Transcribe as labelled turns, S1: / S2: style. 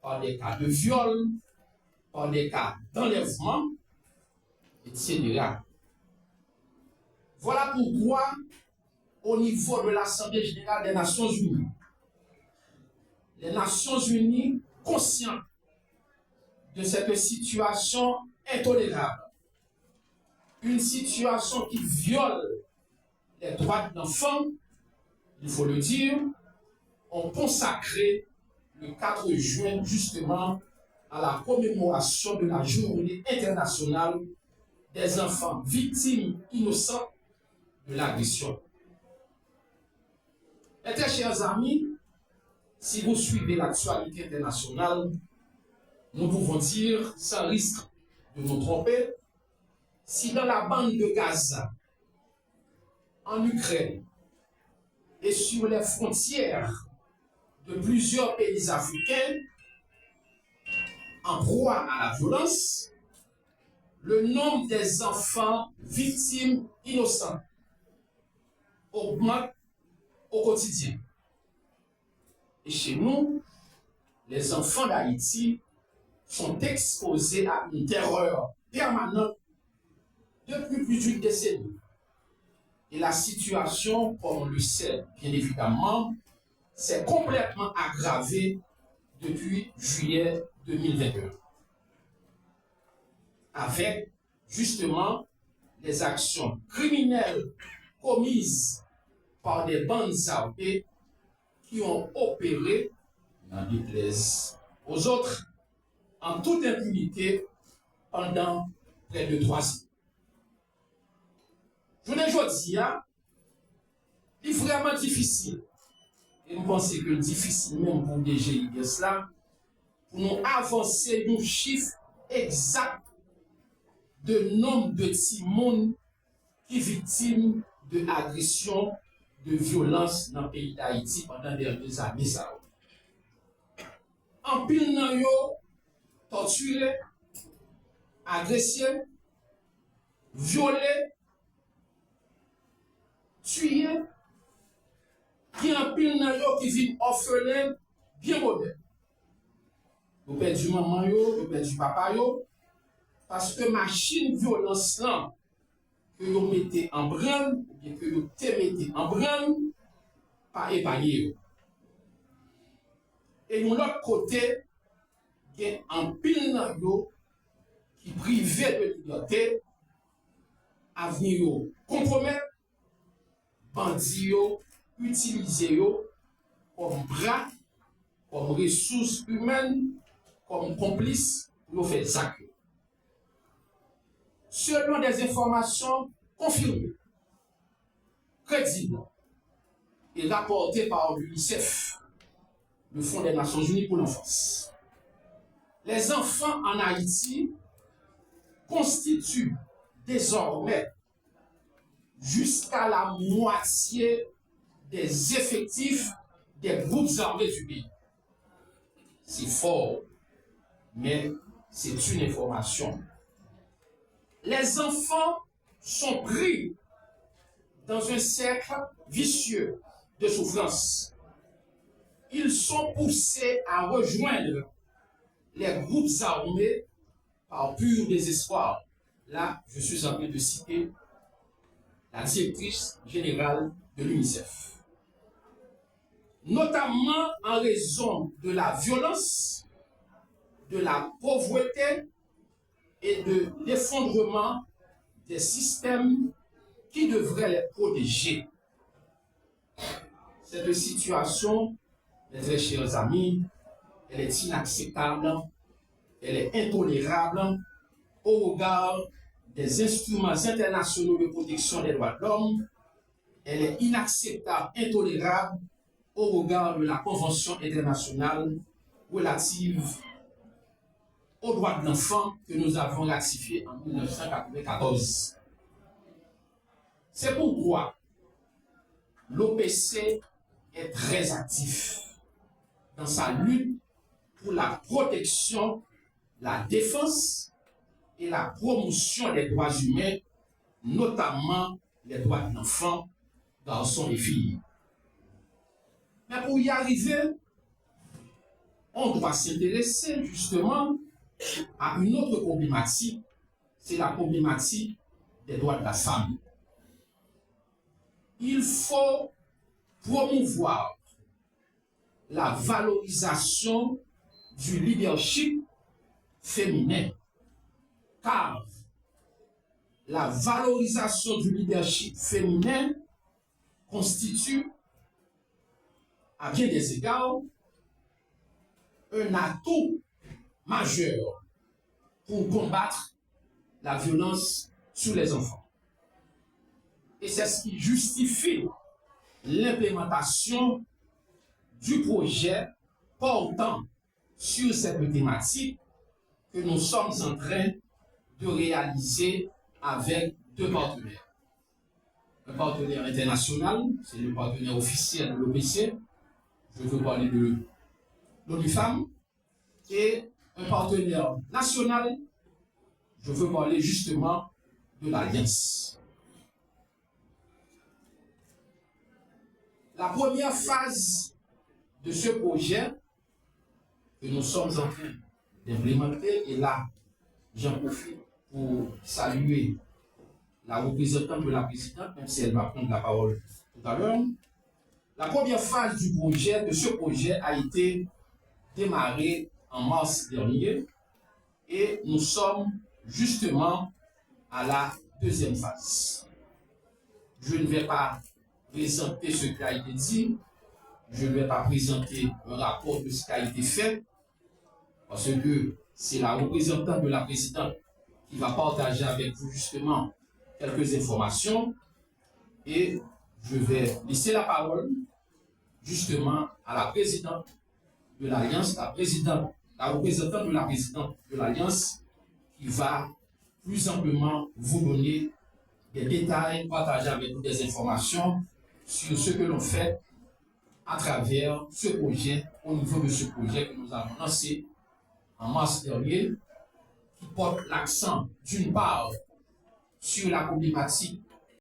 S1: par des cas de viol, par des cas d'enlèvement, etc. Voilà pourquoi, au niveau de l'Assemblée générale des Nations unies, les Nations unies, conscientes de cette situation intolérable, une situation qui viole les droits de l'enfant, il faut le dire, ont consacré le 4 juin justement à la commémoration de la Journée internationale des enfants victimes innocents de l'agression. Mes très chers amis, si vous suivez l'actualité internationale, nous pouvons dire, sans risque de nous tromper, si dans la bande de Gaza, en Ukraine et sur les frontières de plusieurs pays africains en proie à la violence, le nombre des enfants victimes innocents augmente au quotidien. Et chez nous, les enfants d'Haïti sont exposés à une terreur permanente depuis plus d'une décennie. Et la situation, comme on le sait bien évidemment, s'est complètement aggravée depuis juillet 2021. Avec justement les actions criminelles commises par des bandes armées qui ont opéré, n'en déplaise aux autres, en toute impunité pendant près de 3 ans. Je ne dis pas, il est vraiment difficile, et nous pensons que difficile même pour des GIGS là, pour nous avancer un chiffre exact de nombre de petits monde qui victimes de agression, de violence dans le pays d'Haïti pendant les dernières années. En pile nan yo, torturé, agressé, violé, tué, qui en pile nan yo qui vit orphelin, bien modèle. Vous perdu maman yo, vous perdu papa yo, parce que machine violence là, que vous mettez en branle, ou bien que vous te mettez en branle, pas épargné. Et de l'autre côté, il y a un pile nan yo qui privé de liberté, à venir compromettre, bandit yo, utiliser yo comme bras, comme ressources humaines, comme complices pour faire ça. Selon des informations confirmées, crédibles et rapportées par l'UNICEF, le Fonds des Nations Unies pour l'enfance, les enfants en Haïti constituent désormais jusqu'à la moitié des effectifs des groupes armés du pays. C'est fort, mais c'est une information. Les enfants sont pris dans un cercle vicieux de souffrance. Ils sont poussés à rejoindre les groupes armés par pur désespoir. Là, je suis en train de citer la directrice générale de l'UNICEF. Notamment en raison de la violence, de la pauvreté et de l'effondrement des systèmes qui devraient les protéger. Cette situation, mes très chers amis, elle est inacceptable, elle est intolérable au regard des instruments internationaux de protection des droits de l'homme, elle est inacceptable, intolérable au regard de la Convention internationale relative aux droits de l'enfant que nous avons ratifiée en 1994. C'est pourquoi l'OPC est très actif dans sa lutte pour la protection, la défense et la promotion des droits humains, notamment les droits de l'enfant, garçons et filles. Mais pour y arriver, on doit s'intéresser justement à une autre problématique, c'est la problématique des droits de la femme. Il faut promouvoir la valorisation du leadership féminin, car la valorisation du leadership féminin constitue, à bien des égards, un atout majeur pour combattre la violence sur les enfants. Et c'est ce qui justifie l'implémentation du projet portant sur cette thématique que nous sommes en train de réaliser avec deux partenaires. Un partenaire international, c'est le partenaire officiel de l'OPC, je veux parler de l'ONU Femmes, et un partenaire national, je veux parler justement de l'Alliance. La première phase de ce projet que nous sommes en train d'implémenter, et là, j'en profite pour saluer la représentante de la présidente, même si elle va prendre la parole tout à l'heure. La première phase du projet, de ce projet, a été démarrée en mars dernier, et nous sommes justement à la deuxième phase. Je ne vais pas présenter ce qui a été dit, je ne vais pas présenter un rapport de ce qui a été fait, parce que c'est la représentante de la présidente qui va partager avec vous justement quelques informations, et je vais laisser la parole justement à la présidente de l'Alliance, la représentante de la présidente de l'Alliance, qui va plus amplement vous donner des détails, partager avec vous des informations sur ce que l'on fait à travers ce projet, au niveau de ce projet que nous avons lancé en mars dernier, qui porte l'accent d'une part sur la problématique